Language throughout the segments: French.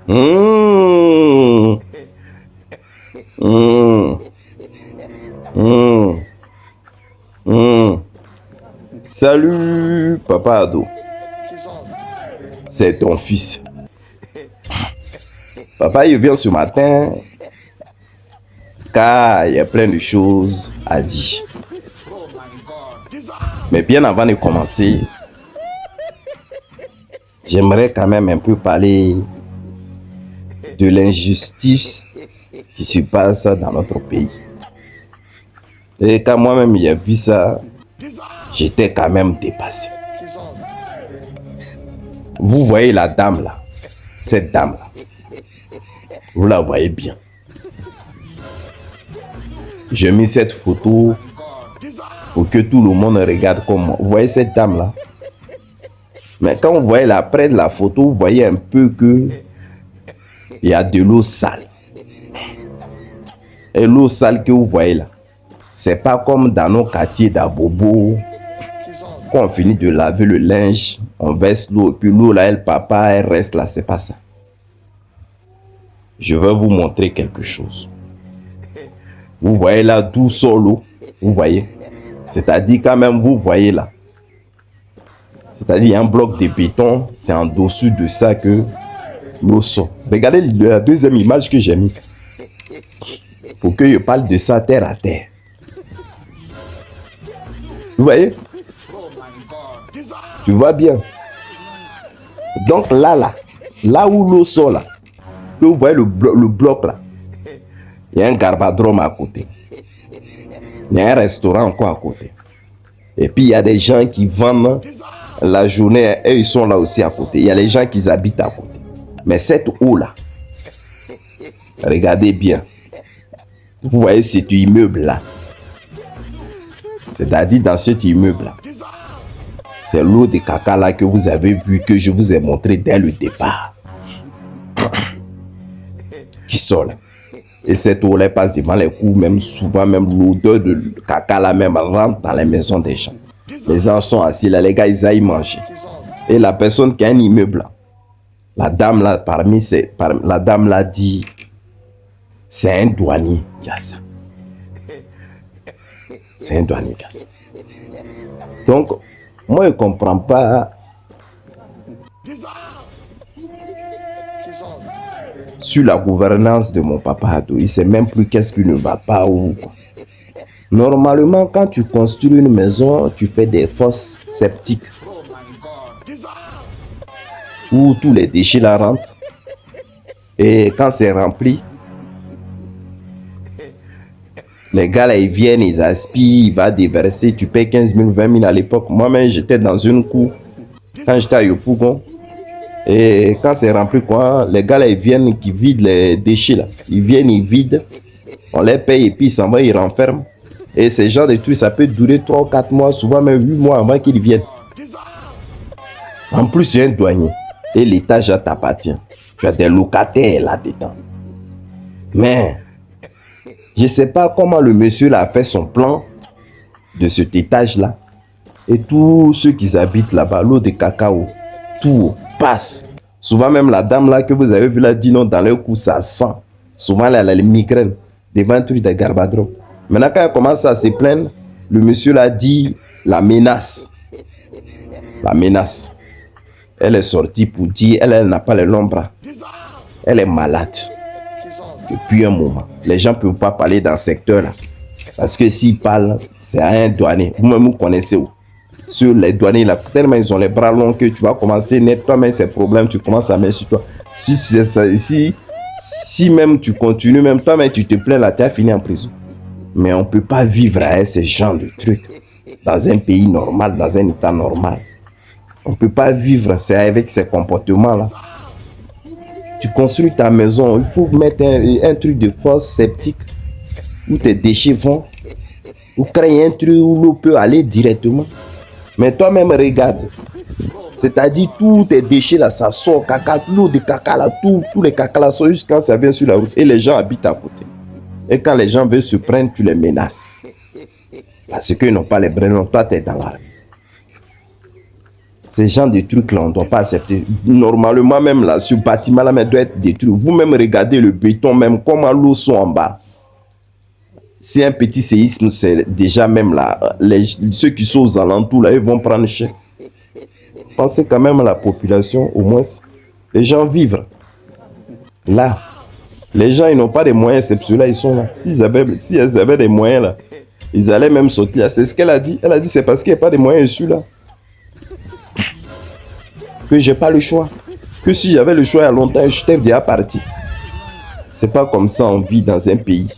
Mmh. Mmh. Mmh. Mmh. Salut, papa Ado. C'est ton fils. Papa, il vient ce matin car il y a plein de choses à dire. Mais bien avant de commencer, j'aimerais quand même un peu parler de l'injustice qui se passe dans notre pays. Et quand moi-même j'ai vu ça, j'étais quand même dépassé. Vous voyez la dame là, cette dame là, vous la voyez bien. J'ai mis cette photo pour que tout le monde regarde comme moi. Vous voyez cette dame là? Mais quand vous voyez là, près de la photo, vous voyez un peu que il y a de l'eau sale. Et l'eau sale que vous voyez là, c'est pas comme dans nos quartiers d'Abobo. Quand on finit de laver le linge, on verse l'eau, et puis l'eau là, elle reste là, c'est pas ça. Je vais vous montrer quelque chose. Vous voyez là d'où sort l'eau, vous voyez. C'est-à-dire quand même, vous voyez là. C'est-à-dire un bloc de béton, c'est en dessous de ça que l'eau sort. Regardez la deuxième image que j'ai mis. Pour que je parle de ça terre à terre. Vous voyez? Tu vois bien. Donc là où l'eau sort là, que vous voyez le bloc là, il y a un garbadrome à côté. Il y a un restaurant encore à côté. Et puis il y a des gens qui vendent la journée et ils sont là aussi à côté. Il y a les gens qui habitent à côté. Mais cette eau là, regardez bien. Vous voyez cet immeuble là. C'est-à-dire dans cet immeuble là. C'est l'eau de caca là que vous avez vu, que je vous ai montré dès le départ. Qui sort là. Et cette eau là passe devant les coups, même souvent, même l'odeur de caca là même rentre dans les maisons des gens. Les gens sont assis là, les gars ils aillent manger. Et la personne qui a un immeuble là, la dame là, la dame là dit, c'est un douanier qui a ça. C'est un douanier qui a ça. Donc, moi je ne comprends pas sur la gouvernance de mon papa Ado. Il ne sait même plus qu'est-ce qui ne va pas ou quoi. Normalement, quand tu construis une maison, tu fais des fosses septiques où tous les déchets là rentrent. Et quand c'est rempli, les gars là, ils viennent, ils aspirent, ils vont déverser. Tu payes 15 000, 20 000 à l'époque. Moi-même, j'étais dans une cour quand j'étais à Yopougon. Et quand c'est rempli, quoi, les gars là, ils viennent, qui vident les déchets là. Ils viennent, ils vident. On les paye et puis ils s'en vont, ils renferment. Et ces genres de trucs, ça peut durer 3 ou 4 mois, souvent même 8 mois avant qu'ils viennent. En plus, il y a un douanier. Et l'étage t'appartient. Tu as des locataires là-dedans. Mais, je ne sais pas comment le monsieur là a fait son plan de cet étage-là. Et tous ceux qui habitent là-bas, l'eau de cacao, tout passe. Souvent même la dame là que vous avez vu là dit non, dans leur cou, ça sent. Souvent elle a les migraines devant un truc de garbadron. Maintenant quand elle commence à se plaindre, le monsieur là dit la menace. La menace. Elle est sortie pour dire, elle n'a pas les longs bras. Elle est malade. Depuis un moment. Les gens ne peuvent pas parler dans ce secteur-là. Parce que s'ils parlent, c'est à un douanier. Vous-même, vous connaissez où? Sur les douaniers, là, tellement ils ont les bras longs que tu vas commencer à naître toi-même ces problèmes, tu commences à mettre sur toi. Si même tu continues, même toi-même tu te plains là, tu as fini en prison. Mais on ne peut pas vivre avec ce genre de trucs dans un pays normal, dans un état normal. On ne peut pas vivre avec ces comportements-là. Tu construis ta maison, il faut mettre un truc de fosse septique où tes déchets vont, ou créer un truc où l'eau peut aller directement. Mais toi-même, regarde. C'est-à-dire, tous tes déchets là, ça sort, caca, l'eau de caca là, tous les caca là sortent juste quand ça vient sur la route. Et les gens habitent à côté. Et quand les gens veulent se prendre, tu les menaces. Parce qu'ils n'ont pas les bras, toi, tu es dans la rue. Ces genres de trucs-là, on ne doit pas accepter. Normalement, même là, ce bâtiment-là doit être détruit. Vous-même, regardez le béton, même comment l'eau sont en bas. Si un petit séisme, c'est déjà même là, ceux qui sont aux alentours, là, ils vont prendre cher. Pensez quand même à la population, au moins, les gens vivent là. Les gens, ils n'ont pas de moyens, c'est pour cela ils sont là. Si elles avaient des moyens là, ils allaient même sauter là. C'est ce qu'elle a dit. Elle a dit, c'est parce qu'il n'y a pas de moyens dessus là. Que j'ai pas le choix. Que si j'avais le choix il y a longtemps, je t'ai déjà parti. C'est pas comme ça on vit dans un pays.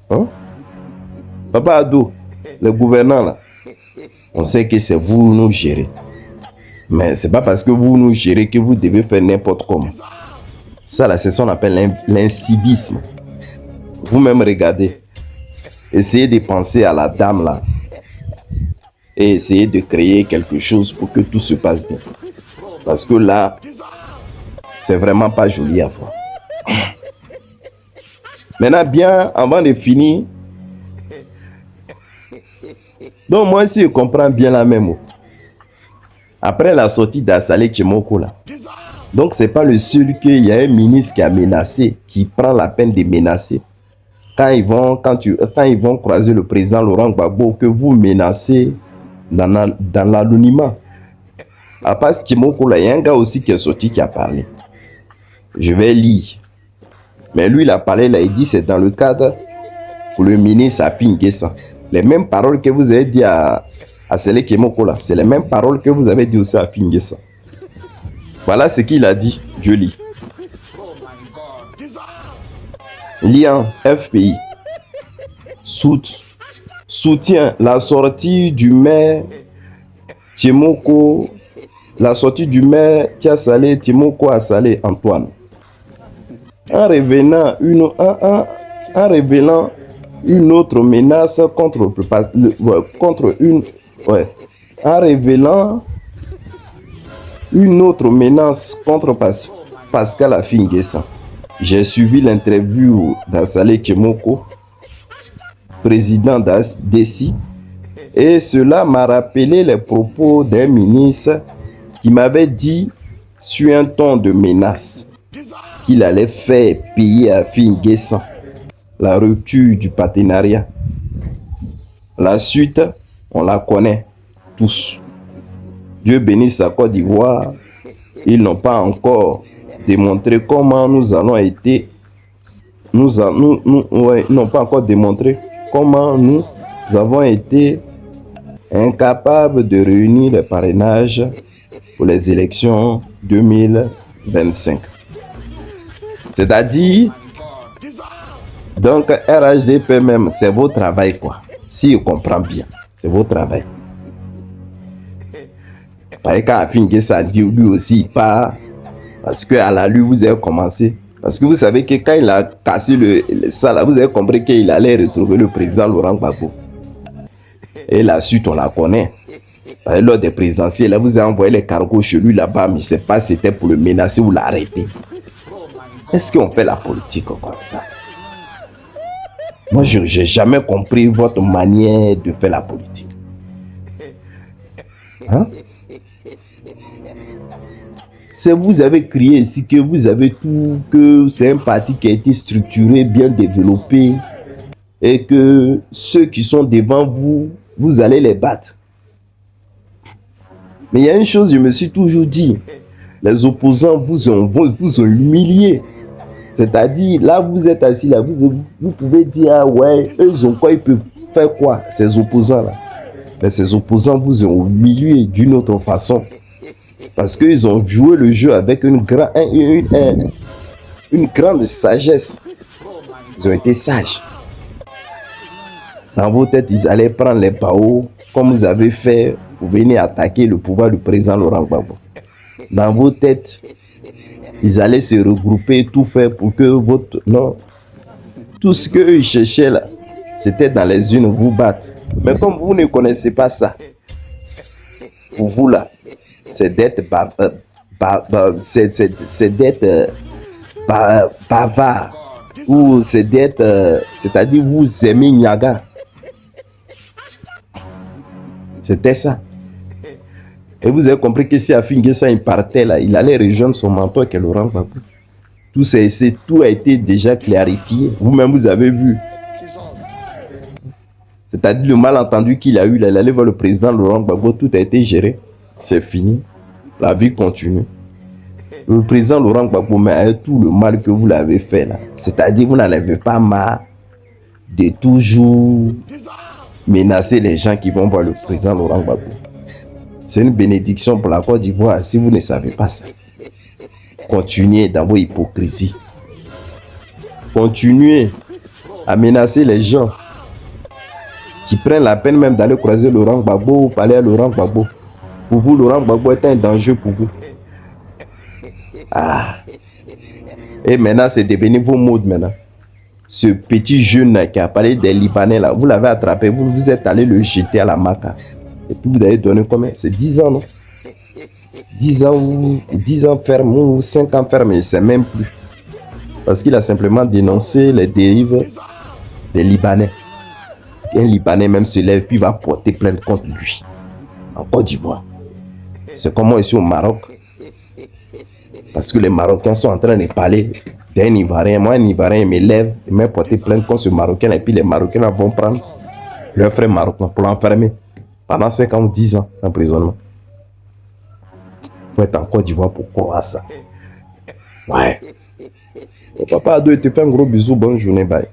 Hein? Papa Ado, le gouvernant là, on sait que c'est vous nous gérez. Mais c'est pas parce que vous nous gérez que vous devez faire n'importe comment. Ça là, c'est ce qu'on appelle l'incivisme. Vous-même regardez. Essayez de penser à la dame là. Et essayez de créer quelque chose pour que tout se passe bien. Parce que là, c'est vraiment pas joli à voir. Maintenant, bien, avant de finir, donc moi, si je comprends bien la même mot, après la sortie d'Assalé Tchemoko là, donc c'est pas le seul qu'il y a un ministre qui a menacé, qui prend la peine de menacer. Quand ils vont croiser le président Laurent Gbagbo, que vous menacez dans l'anonymat. À part Tchemoko là, il y a un gars aussi qui est sorti qui a parlé. Je vais lire. Mais lui, il a parlé là, il dit c'est dans le cadre pour le ministre Afi N'Guessan. Les mêmes paroles que vous avez dit à Sele Kemoko là, c'est les mêmes paroles que vous avez dit aussi à Afi N'Guessan. Voilà ce qu'il a dit, je lis. Lien FPI soutient la sortie du maire Tchemoko, la sortie du maire Tiasalé Tchemoko Assalé Antoine. En révélant une autre menace contre Pascal Afi N'Guessan. J'ai suivi l'interview d'Assalé Tchemoko, président d'ESI, et cela m'a rappelé les propos d'un ministre qui m'avait dit sur un ton de menace qu'il allait faire payer à Afi N'Guessan la rupture du partenariat. La suite, on la connaît tous. Dieu bénisse la Côte d'Ivoire. Ils n'ont pas encore démontré comment nous allons été. Ils n'ont pas encore démontré comment nous avons été incapables de réunir les parrainages pour les élections 2025. C'est-à-dire, donc RHDP même, c'est votre travail quoi. Si je comprends bien, c'est votre travail. Parce que quand Afi N'Guessan dit lui aussi pas, parce que à la lui vous avez commencé. Parce que vous savez que quand il a cassé ça là, vous avez compris qu'il allait retrouver le président Laurent Gbagbo. Et la suite on la connaît. Lors des présidentielles, là, vous avez envoyé les cargos chez lui là-bas, mais je ne sais pas si c'était pour le menacer ou l'arrêter. Est-ce qu'on fait la politique comme ça? Moi, je n'ai jamais compris votre manière de faire la politique. Hein? C'est vous avez crié ici que vous avez tout, que c'est un parti qui a été structuré, bien développé, et que ceux qui sont devant vous, vous allez les battre. Mais il y a une chose, je me suis toujours dit, les opposants vous ont humilié. C'est-à-dire, là, vous êtes assis, là, vous pouvez dire, ah ouais, eux, ils ont quoi, ils peuvent faire quoi, ces opposants-là. Mais ces opposants vous ont humilié d'une autre façon. Parce qu'ils ont joué le jeu avec une grande sagesse. Ils ont été sages. Dans vos têtes, ils allaient prendre les barreaux, comme vous avez fait, pour venir attaquer le pouvoir du président Laurent Gbagbo. Dans vos têtes, ils allaient se regrouper, tout faire pour que votre... Non. Tout ce qu'eux cherchaient là, c'était dans les unes vous battre. Mais comme vous ne connaissez pas ça, pour vous là, c'est d'être bavard. Ou c'est d'être... c'est-à-dire vous aimez Niaga. C'était ça. Et vous avez compris que si Afi N'Guessan il partait là, il allait rejoindre son mentor qui est Laurent Gbagbo. Tout a été déjà clarifié. Vous-même, vous avez vu. C'est-à-dire le malentendu qu'il a eu là, il allait voir le président Laurent Gbagbo, tout a été géré. C'est fini. La vie continue. Le président Laurent Gbagbo, mais avec tout le mal que vous l'avez fait là, c'est-à-dire vous n'avez pas marre de toujours menacer les gens qui vont voir le président Laurent Gbagbo. C'est une bénédiction pour la Côte d'Ivoire si vous ne savez pas ça. Continuez dans vos hypocrisies. Continuez à menacer les gens qui prennent la peine même d'aller croiser Laurent Gbagbo ou parler à Laurent Gbagbo. Pour vous, Laurent Gbagbo est un danger pour vous. Ah. Et maintenant, c'est devenu vos modes maintenant. Ce petit jeune qui a parlé des Libanais là, vous l'avez attrapé, vous êtes allé le jeter à la maca. Et puis vous avez donné combien? C'est 10 ans, non? 10 ans ferme ou 5 ans ferme, je ne sais même plus. Parce qu'il a simplement dénoncé les dérives des Libanais. Un Libanais même se lève puis va porter plainte contre lui. En Côte d'Ivoire. C'est comme moi ici au Maroc. Parce que les Marocains sont en train de parler d'un Ivoirien. Moi, un Ivoirien me lève, il m'a porté plainte contre ce Marocain. Et puis les Marocains vont prendre leur frère marocain pour l'enfermer. Pendant 5 ans ou 10 ans d'emprisonnement. Pour être en Côte d'Ivoire pour croire ça. Ouais. Papa Ado, il te fait un gros bisou. Bonne journée. Bye.